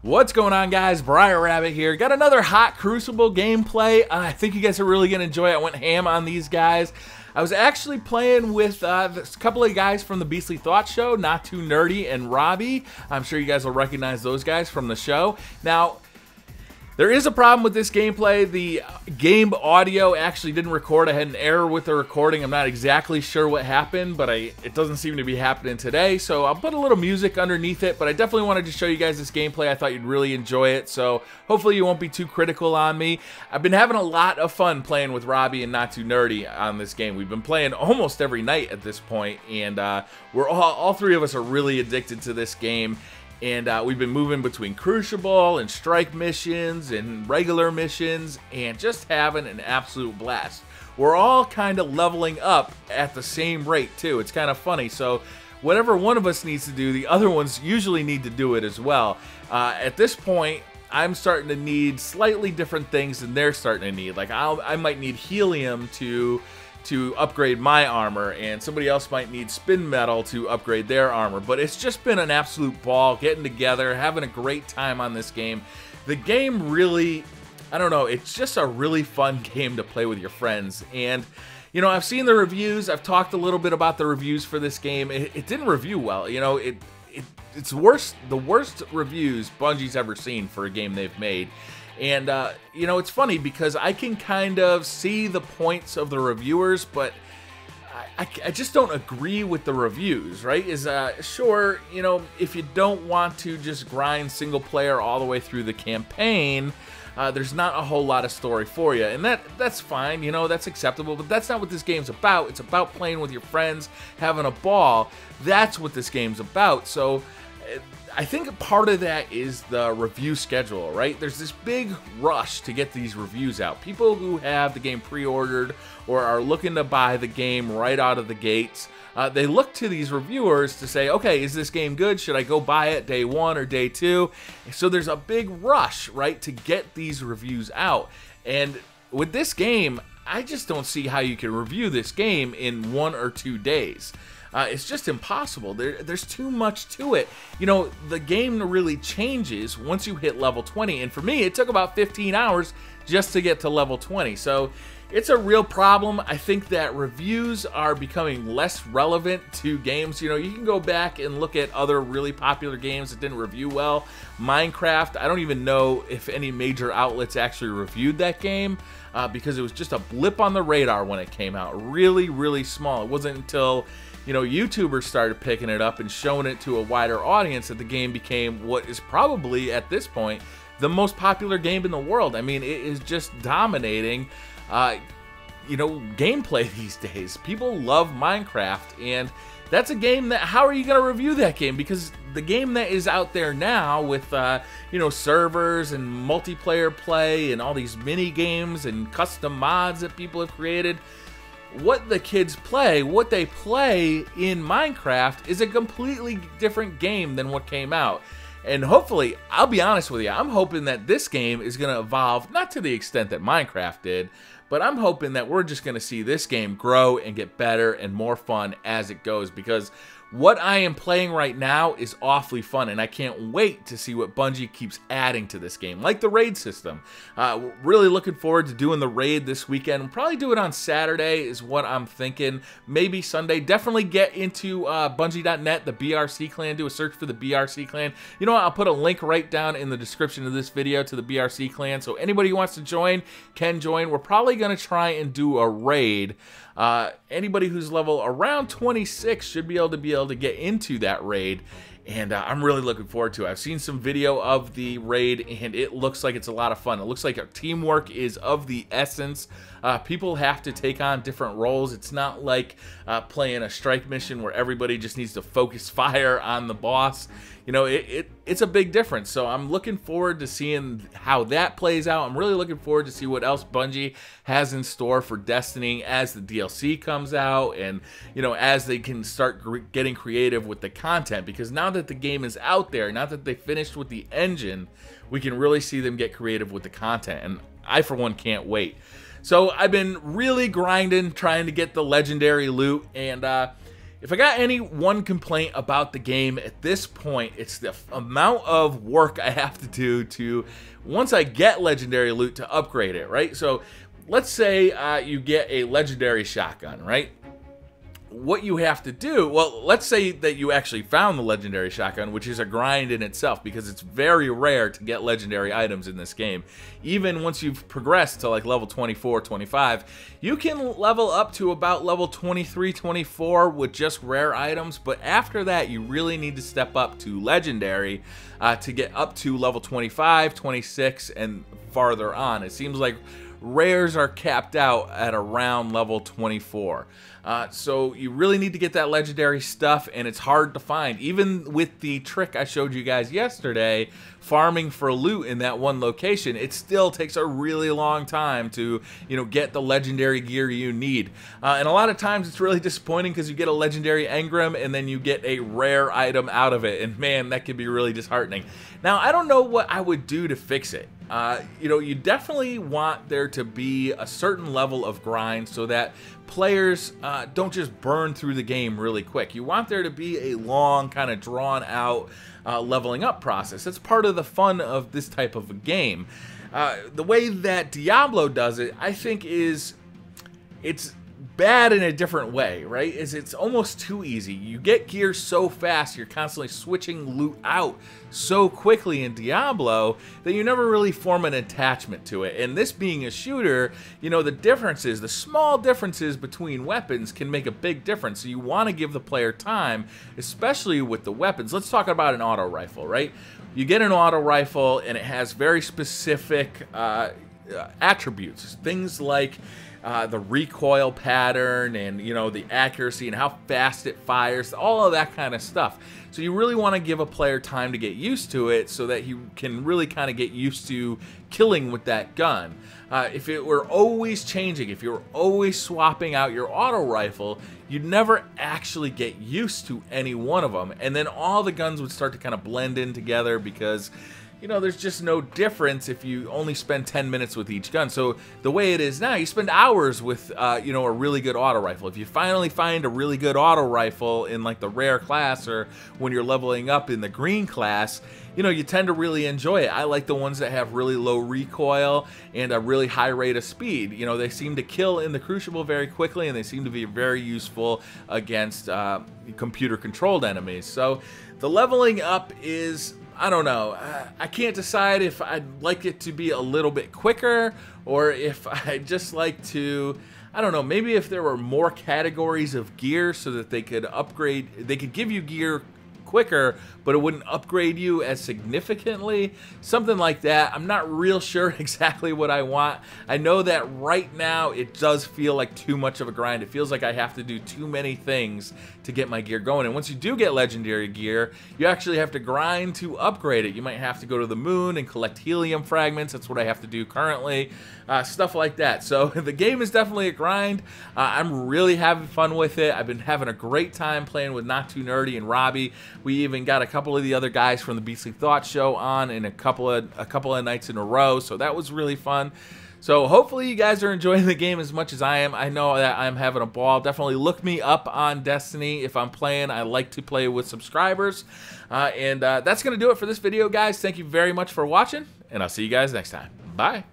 What's going on, guys? BriarRabbit here. Got another hot Crucible gameplay. I think you guys are really going to enjoy it. I went ham on these guys. I was actually playing with a couple of guys from the Beastly Thought Show, Not Too Nerdy and Robbie. I'm sure you guys will recognize those guys from the show. Now, there is a problem with this gameplay. The game audio actually didn't record. I had an error with the recording. I'm not exactly sure what happened, but it doesn't seem to be happening today. So I'll put a little music underneath it, but I definitely wanted to show you guys this gameplay. I thought you'd really enjoy it, so hopefully you won't be too critical on me. I've been having a lot of fun playing with Robbie and Not Too Nerdy on this game. We've been playing almost every night at this point, and we're all three of us are really addicted to this game. And we've been moving between Crucible and strike missions and regular missions and just having an absolute blast. We're all kind of leveling up at the same rate too. It's kind of funny. So whatever one of us needs to do, the other ones usually need to do it as well. At this point, I'm starting to need slightly different things than they're starting to need. Like I might need helium to upgrade my armor, and somebody else might need spin metal to upgrade their armor. But it's just been an absolute ball getting together, having a great time on this game. The game really, I don't know, it's just a really fun game to play with your friends. And you know, I've seen the reviews, I've talked a little bit about the reviews for this game. It didn't review well. You know, it's the worst reviews Bungie's ever seen for a game they've made. And, you know, it's funny because I can kind of see the points of the reviewers, but I just don't agree with the reviews, right? Sure, you know, if you don't want to just grind single player all the way through the campaign, there's not a whole lot of story for you. And that's fine, you know, that's acceptable, but that's not what this game's about. It's about playing with your friends, having a ball. That's what this game's about. So I think part of that is the review schedule, right? There's this big rush to get these reviews out. People who have the game pre-ordered or are looking to buy the game right out of the gates, they look to these reviewers to say, okay, is this game good? Should I go buy it day one or day two? So there's a big rush, right, to get these reviews out. And with this game, I just don't see how you can review this game in 1 or 2 days. It's just impossible. There's too much to it. You know, the game really changes once you hit level 20. And for me, it took about 15 hours just to get to level 20. So it's a real problem. I think that reviews are becoming less relevant to games. You know, you can go back and look at other really popular games that didn't review well. Minecraft, I don't even know if any major outlets actually reviewed that game because it was just a blip on the radar when it came out. Really, really small. It wasn't until, you know, YouTubers started picking it up and showing it to a wider audience that the game became what is probably, at this point, the most popular game in the world. I mean, it is just dominating, you know, gameplay these days. People love Minecraft, and that's a game that, how are you going to review that game? Because the game that is out there now with, you know, servers and multiplayer play and all these mini games and custom mods that people have created, what the kids play, what they play in Minecraft is a completely different game than what came out. And hopefully, I'll be honest with you, I'm hoping that this game is going to evolve, not to the extent that Minecraft did, but I'm hoping that we're just going to see this game grow and get better and more fun as it goes, because what I am playing right now is awfully fun, and I can't wait to see what Bungie keeps adding to this game, like the raid system. Really looking forward to doing the raid this weekend. We'll probably do it on Saturday is what I'm thinking. Maybe Sunday. Definitely get into Bungie.net, the BRC clan. Do a search for the BRC clan. You know what? I'll put a link right down in the description of this video to the BRC clan, so anybody who wants to join can join. We're probably going to try and do a raid. Anybody who's level around 26 should be able to get into that raid, and I'm really looking forward to it. I've seen some video of the raid, and it looks like it's a lot of fun. It looks like our teamwork is of the essence. People have to take on different roles. It's not like playing a strike mission where everybody just needs to focus fire on the boss. You know, it's a big difference. So I'm looking forward to seeing how that plays out. I'm really looking forward to see what else Bungie has in store for Destiny as the DLC comes out, and, you know, as they can start getting creative with the content. Because now that the game is out there, now that they finished with the engine, we can really see them get creative with the content. And I, for one, can't wait. So I've been really grinding, trying to get the legendary loot, and If I got any one complaint about the game at this point, it's the amount of work I have to do to, once I get legendary loot, to upgrade it, right? So let's say you get a legendary shotgun, right? What you have to do, well, let's say that you actually found the legendary shotgun, which is a grind in itself because it's very rare to get legendary items in this game. Even once you've progressed to like level 24, 25, you can level up to about level 23, 24 with just rare items, but after that you really need to step up to legendary to get up to level 25, 26, and farther on. It seems like rares are capped out at around level 24. So you really need to get that legendary stuff, and it's hard to find. Even with the trick I showed you guys yesterday, farming for loot in that one location, it still takes a really long time to, get the legendary gear you need. And a lot of times it's really disappointing because you get a legendary engram and then you get a rare item out of it, and man, that can be really disheartening. Now, I don't know what I would do to fix it. You definitely want there to be a certain level of grind so that players don't just burn through the game really quick. You want there to be a long, kind of drawn out leveling up process. That's part of the fun of this type of a game. The way that Diablo does it, I think, it's bad in a different way, right? It's almost too easy. You get gear so fast, you're constantly switching loot out so quickly in Diablo that you never really form an attachment to it. And this being a shooter, the small differences between weapons can make a big difference. So you want to give the player time, especially with the weapons. Let's talk about an auto rifle, right? You get an auto rifle and it has very specific attributes, things like the recoil pattern and the accuracy and how fast it fires, all of that kind of stuff. So you really want to give a player time to get used to it so that he can really kind of get used to killing with that gun. If it were always changing, if you were always swapping out your auto rifle, you'd never actually get used to any one of them, and then all the guns would start to kind of blend in together because there's just no difference if you only spend 10 minutes with each gun. So the way it is now, you spend hours with, a really good auto rifle. If you finally find a really good auto rifle in like the rare class or when you're leveling up in the green class, you tend to really enjoy it. I like the ones that have really low recoil and a really high rate of speed. They seem to kill in the Crucible very quickly, and they seem to be very useful against computer-controlled enemies. So the leveling up is, I don't know. I can't decide if I'd like it to be a little bit quicker or if I'd just like to, I don't know, maybe if there were more categories of gear so that they could upgrade, they could give you gear quicker, but it wouldn't upgrade you as significantly. Something like that. I'm not real sure exactly what I want. I know that right now it does feel like too much of a grind. It feels like I have to do too many things to get my gear going. And once you do get legendary gear, you actually have to grind to upgrade it. You might have to go to the moon and collect helium fragments. That's what I have to do currently. Stuff like that. So the game is definitely a grind. I'm really having fun with it. I've been having a great time playing with Not Too Nerdy and Robbie. We even got a couple of the other guys from the Beastly Thought show on in a couple of nights in a row, so that was really fun. So hopefully you guys are enjoying the game as much as I am. I know that I'm having a ball. Definitely look me up on Destiny if I'm playing. I like to play with subscribers. And that's going to do it for this video, guys. Thank you very much for watching, and I'll see you guys next time. Bye.